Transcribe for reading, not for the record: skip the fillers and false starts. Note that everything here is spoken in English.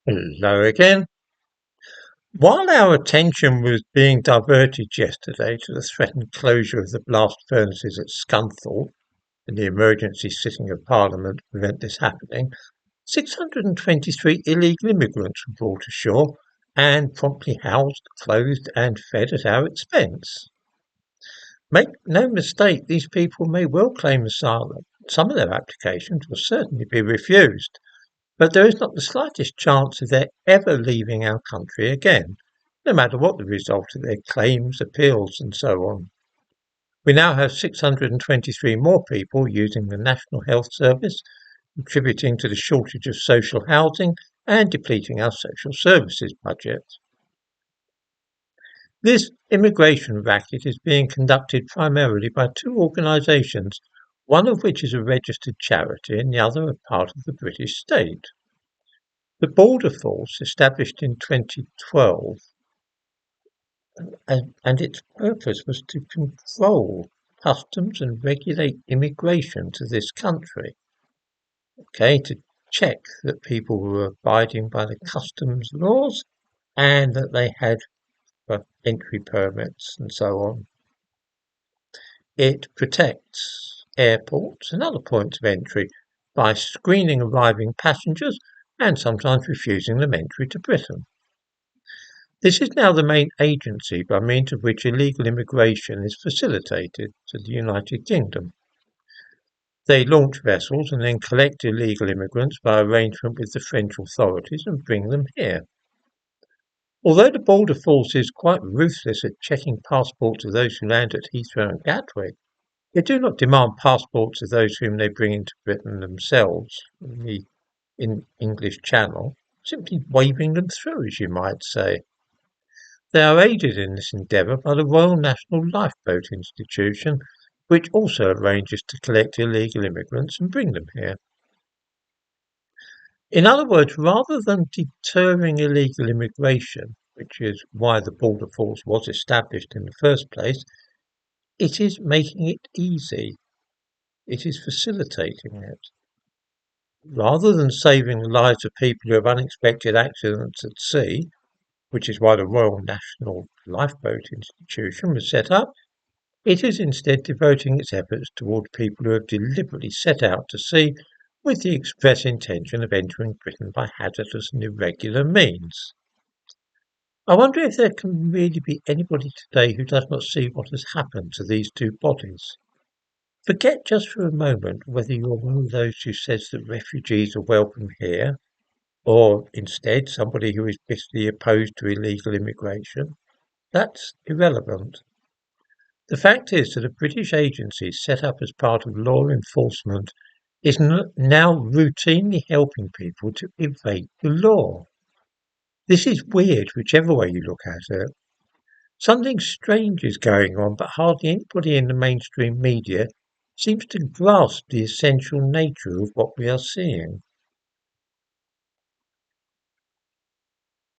Hello again. While our attention was being diverted yesterday to the threatened closure of the blast furnaces at Scunthorpe and the emergency sitting of Parliament to prevent this happening, 623 illegal immigrants were brought ashore and promptly housed, clothed and fed at our expense. Make no mistake, these people may well claim asylum. Some of their applications will certainly be refused, but there is not the slightest chance of their ever leaving our country again, no matter what the result of their claims, appeals and so on. We now have 623 more people using the National Health Service, contributing to the shortage of social housing and depleting our social services budget. This immigration racket is being conducted primarily by two organisations, one of which is a registered charity and the other a part of the British state. The Border Force, established in 2012, and its purpose was to control customs and regulate immigration to this country. To check that people were abiding by the customs laws and that they had entry permits and so on. It protects airports and other points of entry by screening arriving passengers and sometimes refusing them entry to Britain. This is now the main agency by means of which illegal immigration is facilitated to the United Kingdom. They launch vessels and then collect illegal immigrants by arrangement with the French authorities and bring them here. Although the Border Force is quite ruthless at checking passports of those who land at Heathrow and Gatwick, they do not demand passports of those whom they bring into Britain themselves in the English Channel, simply waving them through, as you might say. They are aided in this endeavour by the Royal National Lifeboat Institution, which also arranges to collect illegal immigrants and bring them here. In other words, rather than deterring illegal immigration, which is why the Border Force was established in the first place, it is making it easy. It is facilitating it. Rather than saving the lives of people who have unexpected accidents at sea, which is why the Royal National Lifeboat Institution was set up, it is instead devoting its efforts toward people who have deliberately set out to sea with the express intention of entering Britain by hazardous and irregular means. I wonder if there can really be anybody today who does not see what has happened to these two bodies. Forget just for a moment whether you are one of those who says that refugees are welcome here, or instead somebody who is bitterly opposed to illegal immigration. That's irrelevant. The fact is that a British agency set up as part of law enforcement is now routinely helping people to evade the law. This is weird whichever way you look at it. Something strange is going on, but hardly anybody in the mainstream media seems to grasp the essential nature of what we are seeing.